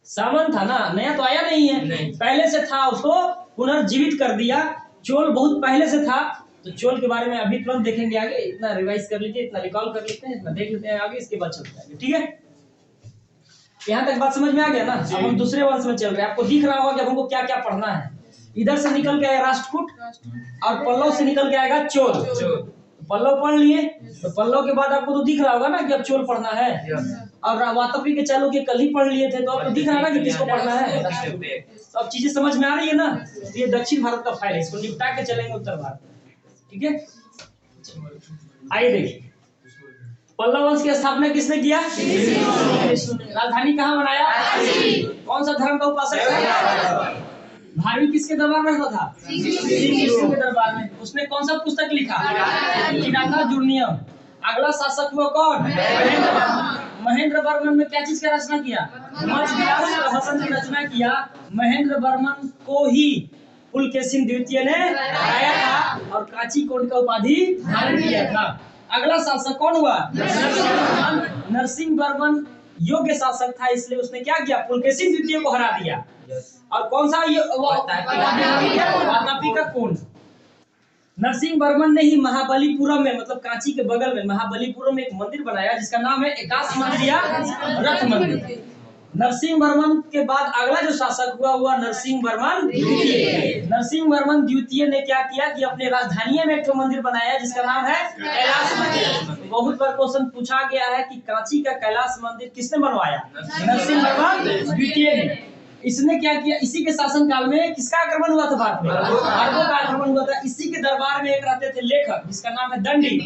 सामंत था ना, नया तो आया नहीं है, पहले से था, उसको पुनर्जीवित कर दिया। चोल बहुत पहले से था। तो चोल के बारे में अभी तुरंत देखेंगे आगे, इतना रिवाइज कर लीजिए, इतना रिकॉल कर लेते हैं, इतना देख लेते हैं आगे, इसके बाद चलते हैं, ठीक है। यहाँ तक बात समझ में आ गया ना। अब हम दूसरे वंश में चल रहे हैं, आपको दिख रहा होगा कि हमको क्या क्या पढ़ना है। इधर से निकल के आया राष्ट्रकूट और पल्लव से निकल के आएगा चोल। पल्लव पढ़ लिए, तो पल्लव के बाद आपको तो दिख रहा होगा ना कि अब चोल पढ़ना है। और वातापी के चालुक्य कल ही पढ़ लिए थे, तो आपको दिख रहा है ना कि किसको पढ़ना है। तो अब चीजें समझ में आ रही है ना। तो ये दक्षिण भारत का फाइल है, इसको निपटा के चलेंगे उत्तर भारत, ठीक है। आइए देखिए, पल्लव वंश की स्थापना किसने किया, राजधानी कहाँ बनाया, कौन सा धर्म का उपासक था, भारवी किसके दरबार में रहता था, श्री के दरबार में। उसने कौन सा पुस्तक लिखा, किराता जुर्नियम। अगला शासक हुआ कौन, महेंद्र वर्मन में क्या चीज का रचना किया, मत्स्य की रचना किया। महेंद्र वर्मन को ही पुलकेशिन द्वितीय ने हराया था और कांची कोट का उपाधि धारण किया था। अगला शासक कौन हुआ, नरसिंह वर्मन योग्य शासक था, इसलिए उसने क्या किया, पुलकेशिन द्वितीय को हरा दिया। और कौन सा वातापी का कौन, नरसिंह वर्मन ने ही महाबलीपुरम में मतलब कांची के बगल में महाबलीपुरम में एक मंदिर बनाया जिसका नाम है एकाश मंदिर या रथ मंदिर। नरसिंह वर्मन के बाद अगला जो शासक हुआ नरसिंह वर्मन द्वितीय। नरसिंह वर्मन द्वितीय ने क्या किया कि अपने राजधानी में एक मंदिर बनाया जिसका नाम है कैलाश मंदिर। बहुत बार क्वेश्चन पूछा गया है कि कांची का कैलाश मंदिर किसने बनवाया? नरसिंह वर्मन द्वितीय ने। इसने क्या किया? इसी के शासन काल में किसका आक्रमण हुआ था भारत में? अरबों का आक्रमण हुआ था। इसी के दरबार में एक रहते थे लेखक जिसका नाम है दंडी।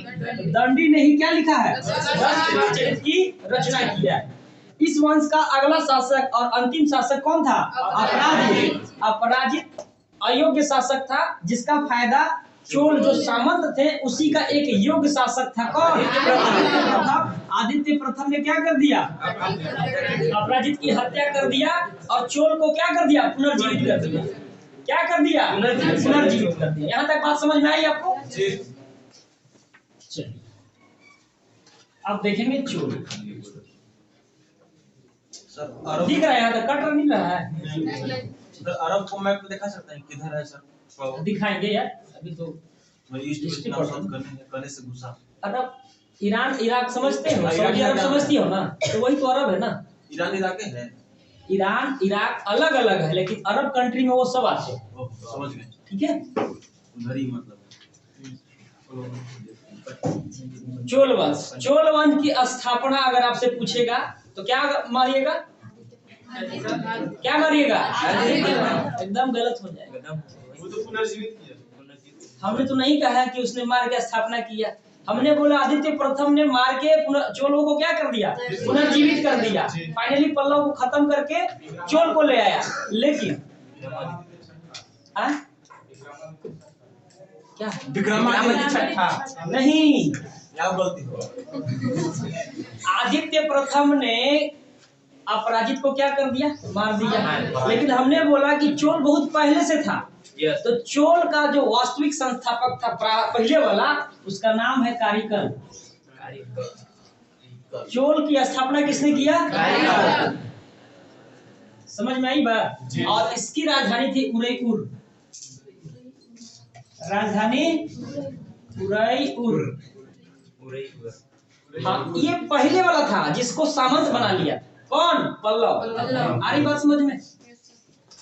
दंडी ने ही क्या लिखा है? राष्ट्रचरित की रचना किया है। इस वंश का अगला शासक और अंतिम शासक कौन था? अपराजित। अपराजित अयोग्य शासक था जिसका फायदा चोल जो सामंत थे उसी का एक योग्य शासक था। कौन? आदित्य प्रथम ने क्या कर दिया? अपराजित की हत्या कर दिया और चोल को क्या कर दिया? पुनर्जीवित कर दिया। क्या कर दिया? पुनर्जीवित कर दिया। यहाँ तक बात समझ में आई आपको? चलिए अब देखेंगे चोल। सर दिख रहा है यहाँ तक? कट नहीं रहा है? सर अरब को मैप में दिखा सकते हैं किधर है सर? दिखाएंगे यार, अभी तो ईस्ट करने से घुसा। अरब ईरान इराक समझते हो? सऊदी अरब समझती हो ना? तो वही तो अरब है ना। ईरान इराक है। ईरान इराक अलग अलग है लेकिन अरब कंट्री में वो सब आते हैं। समझ गए? ठीक है। उधर ही मतलब चोल वंश। चोल वंश की स्थापना अगर आपसे पूछेगा तो क्या मारिएगा? क्या मारिएगा? एकदम गलत हो जाएगा। वो तो पुनर्जीवित किया। हमने तो नहीं कहा कि उसने मार के स्थापना किया। हमने बोला आदित्य प्रथम ने मार के चोलों को क्या कर दिया? पुनर्जीवित कर दिया। फाइनली पल्लव को खत्म करके चोल को ले आया। लेकिन क्या विक्रमादित्य छठा नहीं, क्या बोलती हो? आदित्य प्रथम ने अपराजित को क्या कर दिया? मार दिया। लेकिन हमने बोला कि चोल बहुत पहले से था। तो चोल का जो वास्तविक संस्थापक था पहले वाला उसका नाम है कारिकल। चोल की स्थापना किसने किया? कारिकल। समझ में आई बात? और इसकी राजधानी थी उदयपुर। राजधानी उदयपुर। हाँ, ये पहले वाला था जिसको सामंत बना लिया। कौन? पल्लव। आ रही बात समझ में?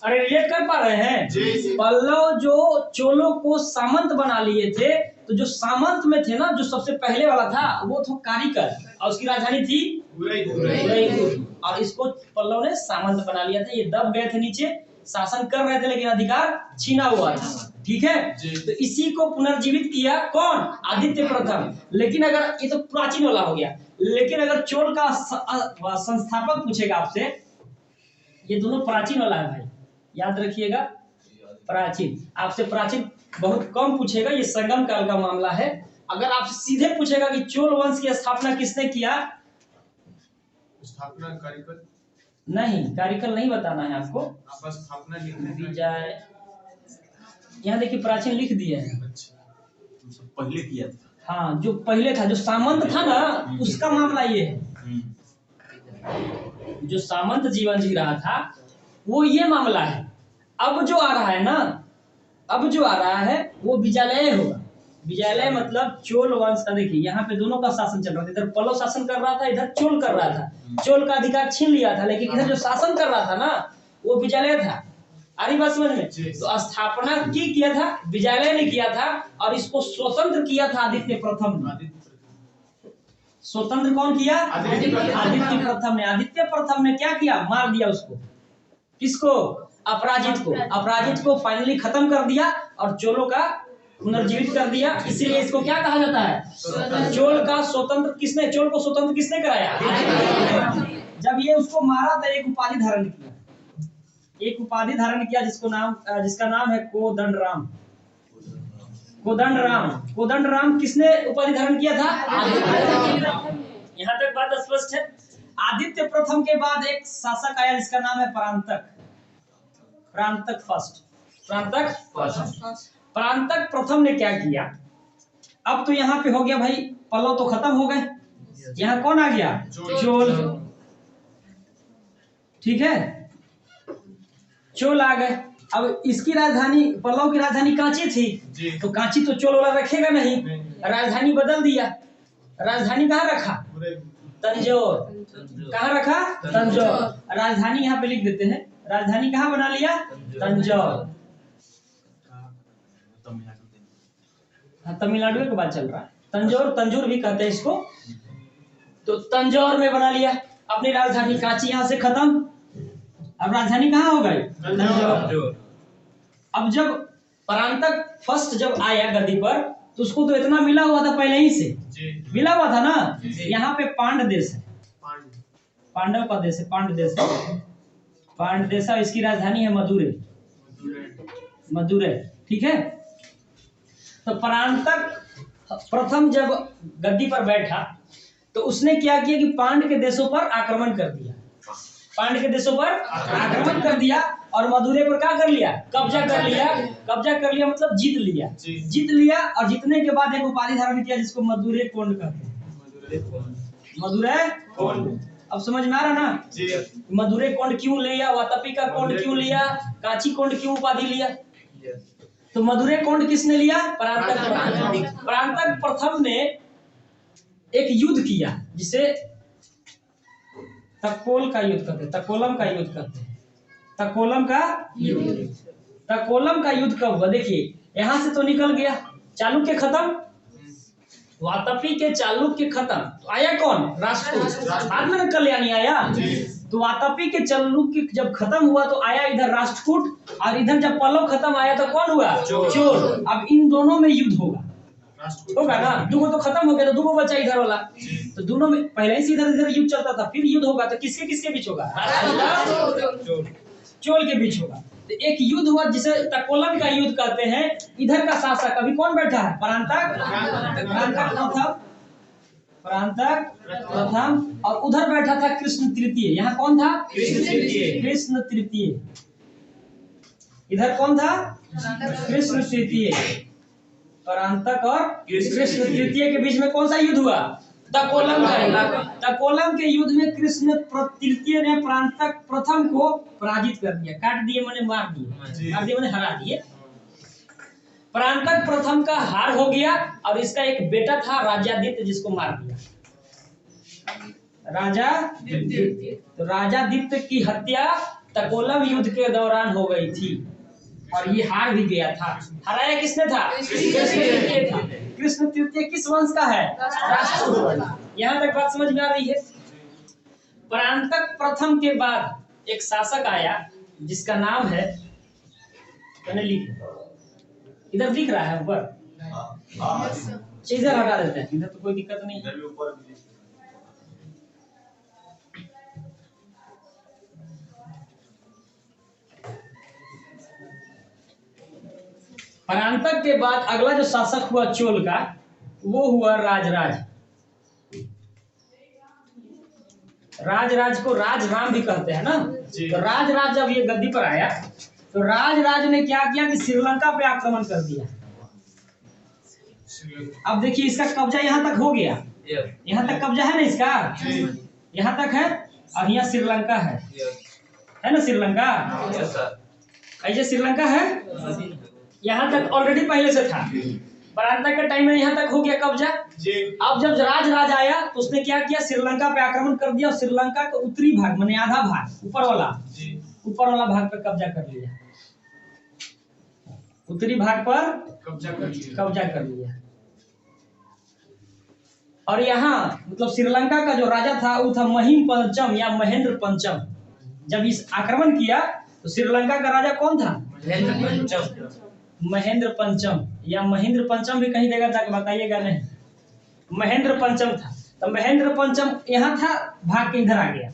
अरे रिलेट कर पा रहे हैं? पल्लव जो चोलों को सामंत बना लिए थे, तो जो सामंत में थे ना, जो सबसे पहले वाला था वो था कारिकल और उसकी राजधानी थी उदयपुर। और इसको पल्लव ने सामंत बना लिया था। ये दब गए थे नीचे, शासन कर रहे थे लेकिन अधिकार छीना हुआ था। ठीक है। तो इसी को पुनर्जीवित किया कौन? आदित्य प्रथम। लेकिन अगर ये तो प्राचीन वाला हो गया, लेकिन अगर चोल का संस्थापक पूछेगा आपसे, ये दोनों प्राचीन वाला है भाई, याद रखिएगा। प्राचीन आपसे प्राचीन बहुत कम पूछेगा, ये संगम काल का मामला है। अगर आपसे सीधे पूछेगा कि चोल वंश की स्थापना किसने किया? स्थापना कारिकल नहीं, कारिकल नहीं बताना है आपको। आपका स्थापना लिखने दी जाए, यहाँ देखिए प्राचीन लिख दिए हैं। पहले किया था। हाँ, जो पहले था, जो सामंत था ना, उसका मामला ये है। जो सामंत जीवन जी रहा था वो ये मामला है। अब जो आ रहा है ना, अब जो आ रहा है वो विजयालय होगा। विजयालय मतलब चोल वंश का। देखिए यहाँ पे दोनों का शासन चल रहा था। इधर पल्लव शासन कर रहा था, इधर चोल कर रहा था। चोल का अधिकार छीन लिया था, लेकिन इधर जो शासन कर रहा था ना वो विजयालय था। आ रही बात समझ में? तो स्थापना की किया था विजयालय ने किया था और इसको स्वतंत्र किया था आदित्य प्रथम ने। स्वतंत्र कौन किया? आदित्य प्रथम ने। आदित्य प्रथम ने क्या किया? मार दिया उसको। किसको? अपराजित को। अपराजित को फाइनली खत्म कर दिया और चोलों का पुनर्जीवित कर दिया। इसीलिए इसको क्या कहा जाता है? चोल का स्वतंत्र किसने? चोल को स्वतंत्र किसने कराया? जब ये उसको मारा तो एक उपाधि धारण किया। एक उपाधि धारण किया जिसका नाम है कोदंडराम। कोदंडराम। कोदंडराम किसने उपाधि धारण किया था? यहाँ तक बात स्पष्ट है। आदित्य प्रथम के बाद एक शासक आया जिसका नाम है परांतक। परांतक फर्स्ट। परांतक प्रथम ने क्या किया? अब तो यहाँ पे हो गया भाई, पल्लव तो खत्म हो गए। यहाँ कौन आ गया? चोल। ठीक है, चोल आ गए। अब इसकी राजधानी, पल्लव की राजधानी कांची थी, तो कांची तो चोल वाला रखेगा नहीं, राजधानी बदल दिया। राजधानी कहाँ रखा? तंजौर। कहाँ रखा? तंजौर। राजधानी यहाँ पे लिख देते हैं, राजधानी कहाँ बना लिया? तंजौर। हाँ, तमिलनाडु के बाद चल रहा है तंजौर, तंजौर भी कहते हैं इसको। तो तंजौर में बना लिया अपनी राजधानी। कांची यहाँ से खत्म, अब राजधानी कहाँ हो गई? तंजौर। अब जब परांतक फर्स्ट जब आया गद्दी पर तो उसको तो इतना मिला हुआ था पहले ही से, मिला हुआ था ना। यहाँ पे पांड देश है, पांडव का देश है, पांड देश है, पांड देश है। इसकी राजधानी है मदुरै, मदुरै, ठीक है। तो परांतक प्रथम जब गद्दी पर बैठा तो उसने क्या किया कि पांड के देशों पर आक्रमण कर दिया, पांड के देशों पर आक्रमण कर दिया और मदुरै पर क्या कर लिया? कब्जा कर लिया। कब्जा कर लिया मतलब जीत लिया, जीत लिया। और जीतने के बाद एक उपाधि धारण किया जिसको मदुरै कोंड कहते हैं, मदुरै कोंड। अब समझ में आ रहा ना? मदुरै कोंड क्यों लिया, वातापी का कोंड क्यों लिया, कांची कोंड क्यों उपाधि लिया? तो मदुरै कोंड किसने लिया? परांतक। परांतक प्रथम ने एक युद्ध किया जिसे तकोल का युद्ध कहते हैं, तकोलम का युद्ध कहते हैं, तकोलम का युद्ध। तकोलम का युद्ध कब हुआ? देखिए यहां से तो निकल गया, चालुक्य खत्म, वातापी के चालुक्य खत्म, तो आया कौन? राष्ट्रकूट। बाद में कल्याणी आया। तो वातापी के चालुक्य जब खत्म हुआ तो आया इधर राष्ट्रकूट, और इधर जब पल्लव खत्म आया तो कौन हुआ? चोल। अब इन दोनों में युद्ध होगा, होगा ना। दुगो तो खत्म हो गया तो दुगो बचा इधर वाला, तो दोनों में पहले ही से इधर इधर युद्ध चलता था, फिर युद्ध होगा तो किसके किसके बीच होगा? चोल के बीच होगा। तो एक युद्ध हुआ जिसे तकोलम का युद्ध कहते हैं। इधर का शासक अभी कौन बैठा है? परांतक। परांतक प्रथम, परांतक प्रथम। और उधर बैठा था कृष्ण तृतीय। यहाँ कौन था? कृष्ण तृतीय। इधर कौन था? कृष्ण तृतीय। परांतक और कृष्ण तृतीय के बीच में कौन सा युद्ध हुआ? तकोलम का युद्ध। तकोलम के युद्ध में कृष्ण तृतीय ने परांतक प्रथम को पराजित कर दिया, काट दिए, माने मार दिए, मार दिए माने हरा दिए। परांतक प्रथम का हार हो गया और इसका एक बेटा था राजादित्य जिसको मार दिया, राजादित्य। तो राजादित्य की हत्या तकोलम युद्ध के दौरान हो गई थी और ये हार भी गया था। हराया किसने था? कृष्ण तृतीय था। कृष्ण तृतीय किस वंश का है? राष्ट्रकूट। यहाँ तक बात समझ में आ रही है? परांतक प्रथम के बाद एक शासक आया जिसका नाम है, मैंने इधर लिख रहा है ऊपर, इधर हटा देते हैं, इधर तो कोई दिक्कत नहीं है। परांतक के बाद अगला जो शासक हुआ चोल का, वो हुआ राजराज। राजराज को राजराम भी कहते हैं ना। तो राजराज जब ये गद्दी पर आया तो राजराज ने क्या किया कि श्रीलंका पे आक्रमण कर दिया। अब देखिए इसका कब्जा यहाँ तक हो गया, यहाँ तक कब्जा है ना इसका, यहाँ तक है, और यहाँ श्रीलंका है ना? श्रीलंका ऐसे श्रीलंका है, यहाँ तक ऑलरेडी पहले से था। परांतक के टाइम में यहाँ तक हो गया कब्जा। अब जब राजराज आया तो उसने क्या किया? श्रीलंका पे आक्रमण कर दिया और श्रीलंका का उत्तरी भाग माने आधा भाग, ऊपर वाला भाग पर कब्जा कर लिया, उत्तरी भाग पर कब्जा कर लिया। और यहाँ मतलब श्रीलंका का जो राजा था वो था महिम पंचम या महेंद्र पंचम। जब इस आक्रमण किया तो श्रीलंका का राजा कौन था? महेंद्र पंचम या महेंद्र पंचम भी कहीं देगा जाकर बताइएगा नहीं, महेंद्र पंचम था। तो महेंद्र पंचम यहाँ था, भाग के इधर आ गया,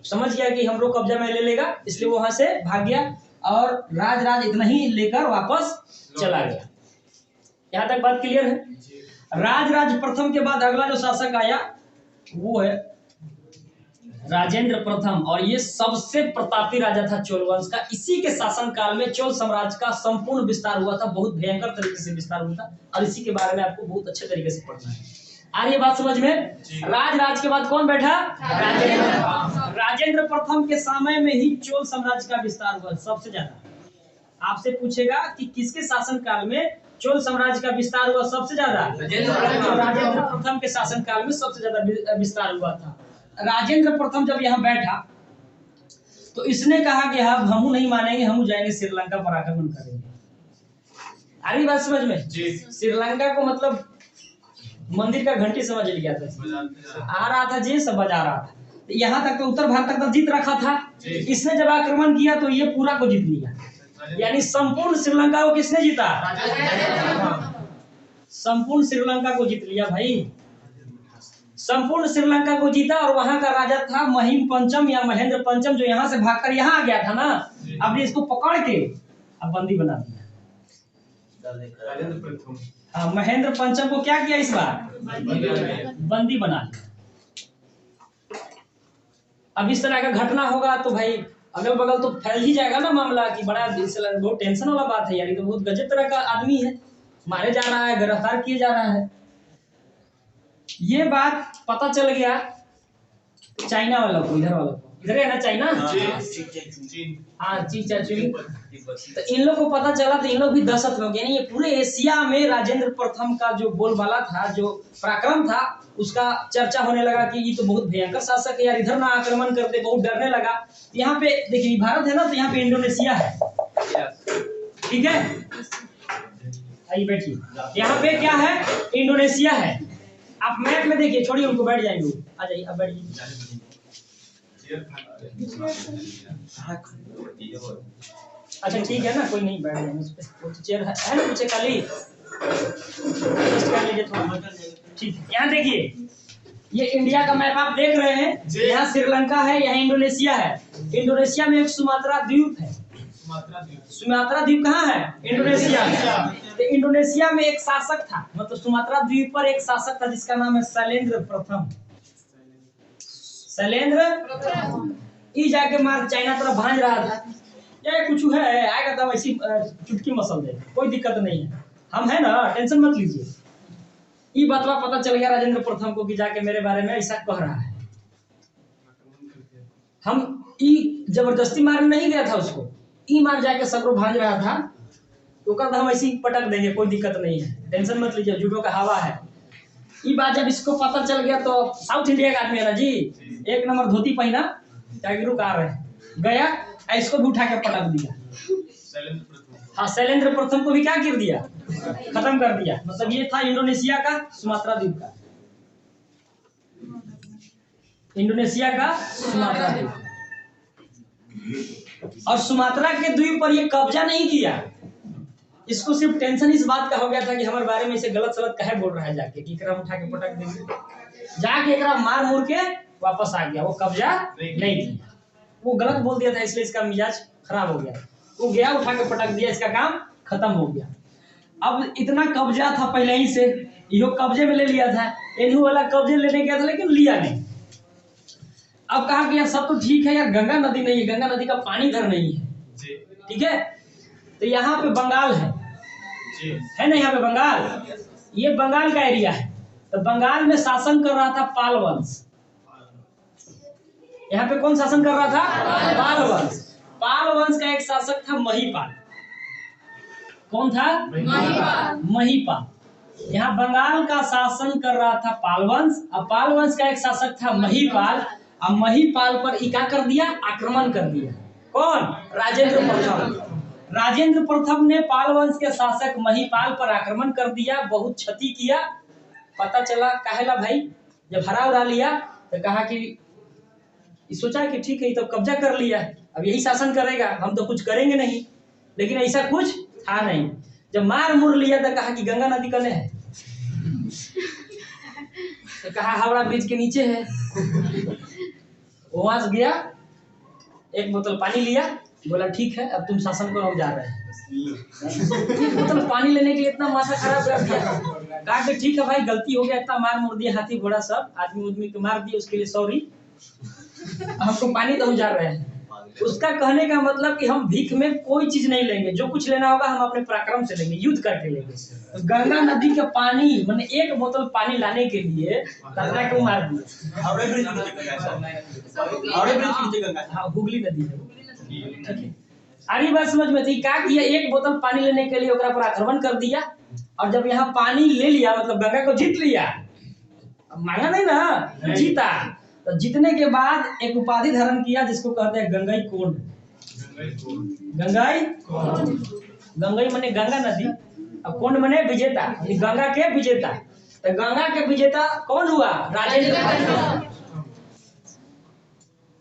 समझ गया कि हम लोग कब्जा में ले लेगा, इसलिए वहां से भाग गया और राजराज इतना ही लेकर वापस चला गया। यहाँ तक बात क्लियर है? राजराज प्रथम के बाद अगला जो शासक आया वो है राजेंद्र प्रथम, और ये सबसे प्रतापी राजा था चोल वंश का। इसी के शासन काल में चोल साम्राज्य का संपूर्ण विस्तार हुआ था, बहुत भयंकर तरीके से विस्तार हुआ था, और इसी के बारे में आपको बहुत अच्छे तरीके से पढ़ना है। आ रही है बात समझ में? राजराज के बाद कौन बैठा? राजेंद्र। राजेंद्र प्रथम के समय में ही चोल साम्राज्य का विस्तार हुआ सबसे ज्यादा। आपसे पूछेगा कि किसके शासन काल में चोल साम्राज्य का विस्तार हुआ सबसे ज्यादा राजेंद्र प्रथम के शासनकाल में सबसे ज्यादा विस्तार हुआ था। राजेंद्र प्रथम जब यहाँ बैठा तो इसने कहा कि हम नहीं मानेंगे, हम जाएंगे श्रीलंका पर आक्रमण करेंगे। आ रही बात समझ में? श्रीलंका को मतलब मंदिर का घंटी समझ लिया था, आ रहा था जी सब बजा रहा था। यहाँ तक तो उत्तर भारत तक तो जीत रखा था। इसने जब आक्रमण किया तो ये पूरा को जीत लिया, यानी संपूर्ण श्रीलंका को किसने जीता? संपूर्ण श्रीलंका को जीत लिया भाई, संपूर्ण श्रीलंका को जीता। और वहां का राजा था महिम पंचम या महेंद्र पंचम, जो यहाँ से भागकर यहाँ आ गया था ना। अब इसको पकड़ के अब बंदी बना दिया। हाँ, महेंद्र पंचम को क्या किया इस बार? बंदी बना दिया। अब इस तरह का घटना होगा तो भाई अगल बगल तो फैल ही जाएगा ना मामला कि बड़ा बहुत टेंशन वाला बात है यार, ये तो बहुत गजब तरह का आदमी है, मारे जा रहा है, गिरफ्तार किए जा रहा है। ये बात पता चल गया चाइना वाला को, इधर वाला को, इधर है ना चाइना, हाँ चीन। तो इन लोग को पता चला तो इन लोग भी दहशत में हो गए। ये पूरे एशिया में राजेंद्र प्रथम का जो बोलबाला था, जो पराक्रम था, उसका चर्चा होने लगा कि ये तो बहुत भयंकर शासक है यार, इधर ना आक्रमण करते, बहुत डरने लगा। यहाँ पे देखिए भारत है ना, तो यहाँ पे इंडोनेशिया है, ठीक है, आइए बैठिए। यहाँ पे क्या है? इंडोनेशिया है। आप मैप में देखिए, छोड़िए उनको, बैठ जाएंगे, आ जाइए, अब बैठिए। अच्छा ठीक है ना, कोई नहीं, बैठ जाएंगे, चेयर है ना पीछे खाली, कर लीजिए थोड़ा, ठीक है। यहाँ देखिए, ये इंडिया का मैप आप देख रहे हैं, यहाँ श्रीलंका है, यहाँ इंडोनेशिया है। इंडोनेशिया में एक सुमात्रा द्वीप है। सुमात्रा द्वीप कहाँ है? इंडोनेशिया में। तो इंडोनेशिया में एक शासक था, मतलब सुमात्रा द्वीप पर एक शासक था जिसका नाम है शैलेंद्र प्रथम। शैलेंद्र ई जाके मार चाइना तरफ भांज रहा था, या कुछ है आएगा तब ऐसी चुटकी मसल दे, कोई दिक्कत नहीं है, हम है ना, टेंशन मत लीजिए। ये बातवा पता चल गया राजेंद्र प्रथम को कि जाके मेरे बारे में ऐसा कह रहा है। हम ई जबरदस्ती मारने नहीं गया था उसको, ई मार जाके सबको भांज रहा था, तो कहता हम ऐसी पटक देंगे, कोई दिक्कत नहीं है, टेंशन मत लीजिए, जूडो का हवा है। ये बात जब इसको पता चल गया तो साउथ इंडिया का आदमी है ना जी, एक नंबर धोती पहना, टाइगरू कार है, गया इसको भी उठा के पटक दिया। हाँ, शैलेंद्र प्रथम को भी क्या कर दिया? खत्म कर दिया। मतलब ये था इंडोनेशिया का सुमात्रा द्वीप का, इंडोनेशिया का सुमात्रा द्वीप। और सुमात्रा के द्वीप पर ये कब्जा नहीं किया, इसको सिर्फ टेंशन इस बात का हो गया था कि हमारे बारे में इसे गलत सलत कहे बोल रहा है, जाके कि एकरा उठा के पटक देंगे, जाके एकरा मार मुर के वापस आ गया। वो कब्जा नहीं किया, वो गलत बोल दिया था, इसलिए इसका मिजाज खराब हो गया। वो गया उठा के पटक दिया, इसका काम खत्म हो गया। अब इतना कब्जा था पहले ही से, यो कब्जे में ले लिया था, इन्हू वाला कब्जे लेने गया था लेकिन लिया नहीं। अब कहा कि यार सब तो ठीक है यार, गंगा नदी नहीं है, गंगा नदी का पानी इधर नहीं है, ठीक है। तो यहाँ पे बंगाल है ना, यहाँ पे बंगाल, ये बंगाल का एरिया है। तो बंगाल में शासन कर रहा था पाल वंश। यहाँ पे कौन शासन कर रहा था? पाल वंश। पाल वंश का एक शासक था महिपाल। कौन था? महिपाल। यहाँ बंगाल का शासन कर रहा था पाल वंश, और पाल वंश का एक शासक था महिपाल। और महिपाल पर क्या कर दिया? आक्रमण कर दिया। कौन? राजेंद्र प्रथम। राजेंद्र प्रथम ने पाल वंश के शासक महिपाल पर आक्रमण कर दिया, बहुत क्षति किया। पता चला कहेला भाई, जब हरा उड़ा लिया तो कहा कि सोचा कि ठीक है तो कब्जा कर लिया, अब यही शासन करेगा, हम तो कुछ करेंगे नहीं। लेकिन ऐसा कुछ था नहीं। जब मार मुर लिया तो कहा कि गंगा नदी कने है, तो कहा हावड़ा ब्रिज के नीचे है। वहां से गया, एक बोतल पानी लिया, बोला ठीक है अब तुम शासन करो, हम जा रहे हैं। बोतल पानी लेने के लिए इतना माथा खराब कर दिया। कहा कि ठीक है भाई गलती हो गया, इतना मार मुर दिया, हाथी घोड़ा सब आदमी उदमी को मार दिया, उसके लिए सॉरी, हमको पानी तो हम जा रहे हैं। उसका कहने का मतलब कि हम भीख में कोई चीज नहीं लेंगे, जो कुछ लेना होगा हम अपने पराक्रम से लेंगे, युद्ध करके लेंगे। तो गंगा नदी का पानी, मैंने एक बोतल पानी लाने के लिए कतरा को मार दिया। हाँ, हुगली नदी है। अरे बात समझ में थी, क्या किया? एक बोतल पानी लेने के लिए ओकरा पर आक्रमण कर दिया, और जब यहाँ पानी ले लिया मतलब गंगा को जीत लिया, अब मांगा नहीं ना, जीता, तो जीतने के बाद एक उपाधि धारण किया जिसको कहते हैं गंगाई कोंड। गंगाई गंगाई माने गंगा नदी, और कोंड माने विजेता, गंगा के विजेता। तो गंगा के विजेता कौन हुआ? राजेंद्र प्रताप।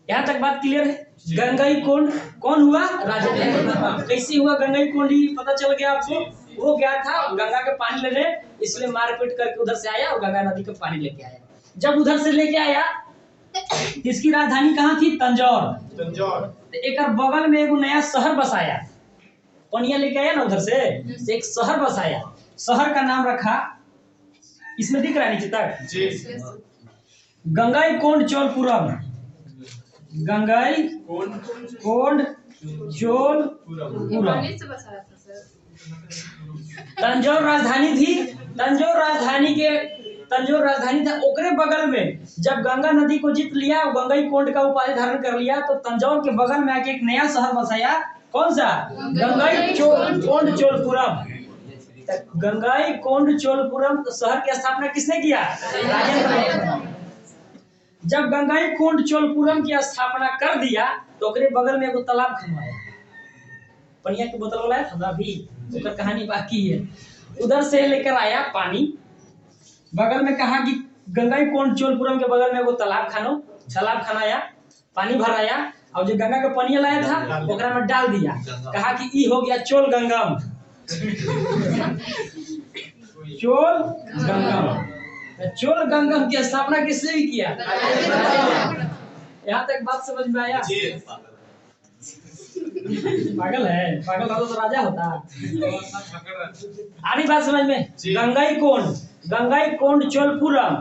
यहाँ तक बात क्लियर है? गंगाई कोंड कौन हुआ? राजेंद्र प्रताप। कैसे हुआ गंगाई कोंड ही पता चल गया आपको? वो गया था गंगा के पानी लेने, इसलिए मारपीट करके उधर से आया और गंगा नदी का पानी लेके आया। जब उधर से लेके आया, इसकी राजधानी कहाँ थी? तंजौर। तो एक बगल में एक नया शहर बसाया, पनिया लेके आया ना उधर से, एक शहर बसाया। शहर का नाम रखा, इसमें दिख रहा है नीचे तक, गंगाई कोंड चोलपुरम। गंगाई कोंड चोलपुरम। तंजौर राजधानी थी। तंजौर राजधानी था। ओकरे बगल में जब गंगा नदी को जीत लिया, गंगाई कोंड का उपाधि धारण कर लिया, तो तंजौर के बगल में आके एक नया शहर बसाया। कौन सा? गंगाई कोंड चोलपुरम। गंगाई कोंड चोलपुरम शहर की स्थापना किसने किया? राजेंद्र प्रताप। जब गंगाई कोंड चोलपुरम की स्थापना कर दिया, तो ओकरे बगल में एगो तालाब खनवाया। पनिया की बोतल वाला है अभी, उसका कहानी बाकी है। उधर से लेकर आया पानी, बगल में कहा कि गंगाई कोंड चोलपुरम के बगल में एगो तालाब खनाया, पानी भराया, और जो गंगा का पानी लाया था ओकरा में डाल दिया। कहा कि ई हो गया चोल गंगम। चोल गंगम की स्थापना किसने भी किया? यहाँ तक बात समझ में आया? पागल है, पागल होता तो राजा होता। आनी बात समझ में? गंगाई कोंड चोलपुरम